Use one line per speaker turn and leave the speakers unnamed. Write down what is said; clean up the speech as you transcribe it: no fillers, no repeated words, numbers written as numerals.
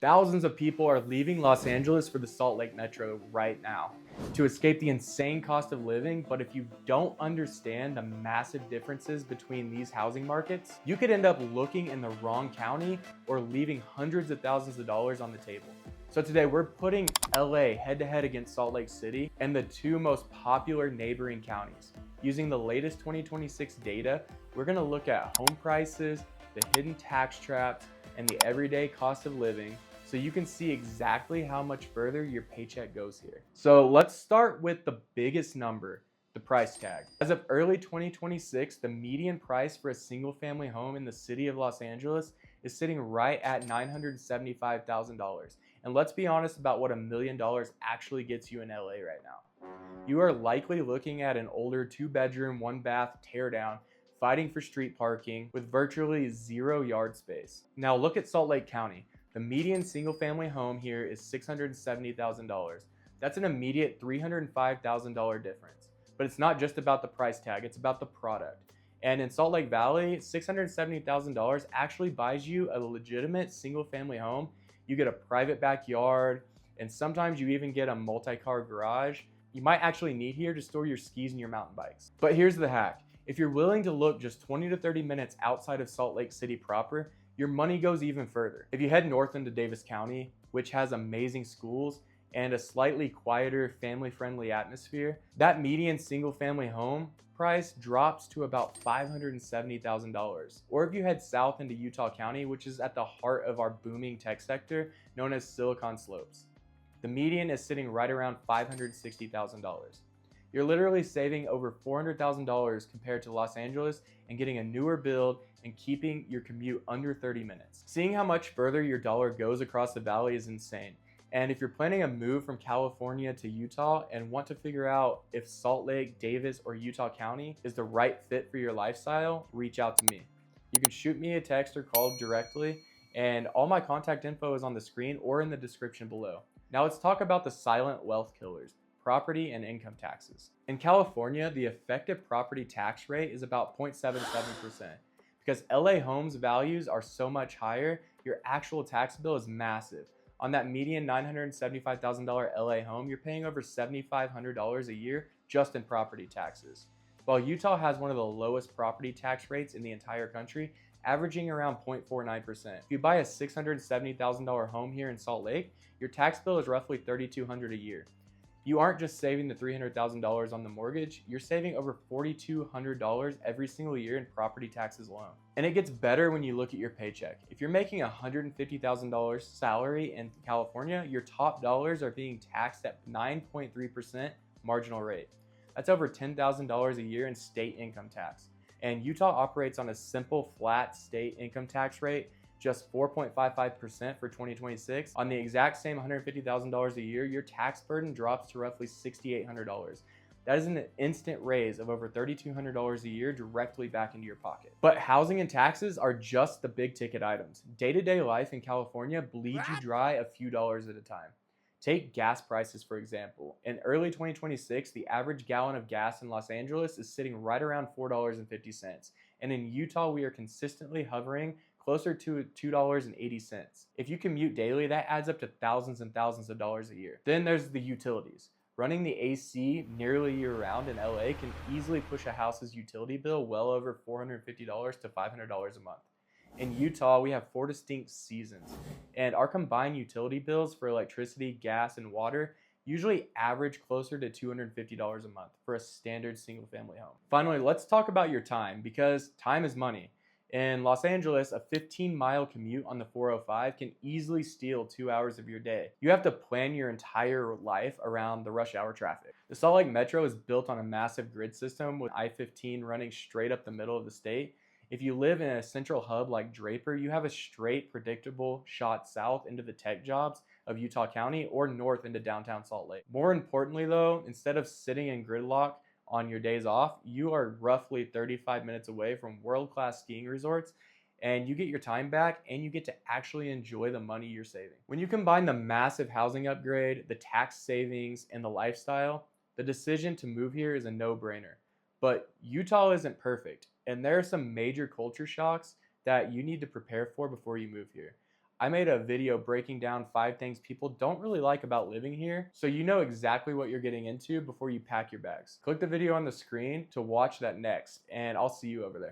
Thousands of people are leaving Los Angeles for the Salt Lake Metro right now to escape the insane cost of living. But if you don't understand the massive differences between these housing markets, you could end up looking in the wrong county or leaving hundreds of thousands of dollars on the table. So today we're putting LA head to head against Salt Lake City and the two most popular neighboring counties. Using the latest 2026 data, we're gonna look at home prices, the hidden tax traps, and the everyday cost of living, so you can see exactly how much further your paycheck goes here. So let's start with the biggest number, the price tag. As of early 2026, the median price for a single family home in the city of Los Angeles is sitting right at $975,000. And let's be honest about what $1 million actually gets you in LA right now. You are likely looking at an older 2-bedroom, 1-bath teardown, fighting for street parking with virtually zero yard space. Now look at Salt Lake County. The median single family home here is $670,000. That's an immediate $305,000 difference. But it's not just about the price tag, it's about the product. And in Salt Lake Valley, $670,000 actually buys you a legitimate single family home. You get a private backyard, and sometimes you even get a multi-car garage. You might actually need here to store your skis and your mountain bikes. But here's the hack. If you're willing to look just 20 to 30 minutes outside of Salt Lake City proper, your money goes even further. If you head north into Davis County, which has amazing schools and a slightly quieter, family-friendly atmosphere, that median single-family home price drops to about $570,000. Or if you head south into Utah County, which is at the heart of our booming tech sector, known as Silicon Slopes, the median is sitting right around $560,000. You're literally saving over $400,000 compared to Los Angeles and getting a newer build and keeping your commute under 30 minutes. Seeing how much further your dollar goes across the valley is insane. And if you're planning a move from California to Utah and want to figure out if Salt Lake, Davis, or Utah County is the right fit for your lifestyle, reach out to me. You can shoot me a text or call directly, and all my contact info is on the screen or in the description below. Now let's talk about the silent wealth killers: property and income taxes. In California, the effective property tax rate is about 0.77%. Because LA homes values are so much higher, your actual tax bill is massive. On that median $975,000 LA home, you're paying over $7,500 a year just in property taxes. While Utah has one of the lowest property tax rates in the entire country, averaging around 0.49%. If you buy a $670,000 home here in Salt Lake, your tax bill is roughly $3,200 a year. You aren't just saving the $300,000 on the mortgage, you're saving over $4,200 every single year in property taxes alone. And it gets better when you look at your paycheck. If you're making a $150,000 salary in California, your top dollars are being taxed at 9.3% marginal rate. That's over $10,000 a year in state income tax. And Utah operates on a simple flat state income tax rate, just 4.55% for 2026. On the exact same $150,000 a year, your tax burden drops to roughly $6,800. That is an instant raise of over $3,200 a year directly back into your pocket. But housing and taxes are just the big ticket items. Day-to-day life in California bleeds you dry a few dollars at a time. Take gas prices, for example. In early 2026, the average gallon of gas in Los Angeles is sitting right around $4.50. And in Utah, we are consistently hovering closer to $2.80. If you commute daily, that adds up to thousands and thousands of dollars a year. Then there's the utilities. Running the AC nearly year-round in LA can easily push a house's utility bill well over $450 to $500 a month. In Utah, we have 4 distinct seasons, and our combined utility bills for electricity, gas, and water usually average closer to $250 a month for a standard single-family home. Finally, let's talk about your time, because time is money. In Los Angeles, a 15-mile commute on the 405 can easily steal 2 hours of your day. You have to plan your entire life around the rush hour traffic. The Salt Lake Metro is built on a massive grid system with I-15 running straight up the middle of the state. If you live in a central hub like Draper, you have a straight, predictable shot south into the tech jobs of Utah County or north into downtown Salt Lake. More importantly though, instead of sitting in gridlock on your days off, you are roughly 35 minutes away from world-class skiing resorts, and you get your time back and you get to actually enjoy the money you're saving. When you combine the massive housing upgrade, the tax savings, and the lifestyle, the decision to move here is a no-brainer. But Utah isn't perfect, and there are some major culture shocks that you need to prepare for before you move here. I made a video breaking down 5 things people don't really like about living here, so you know exactly what you're getting into before you pack your bags. Click the video on the screen to watch that next, and I'll see you over there.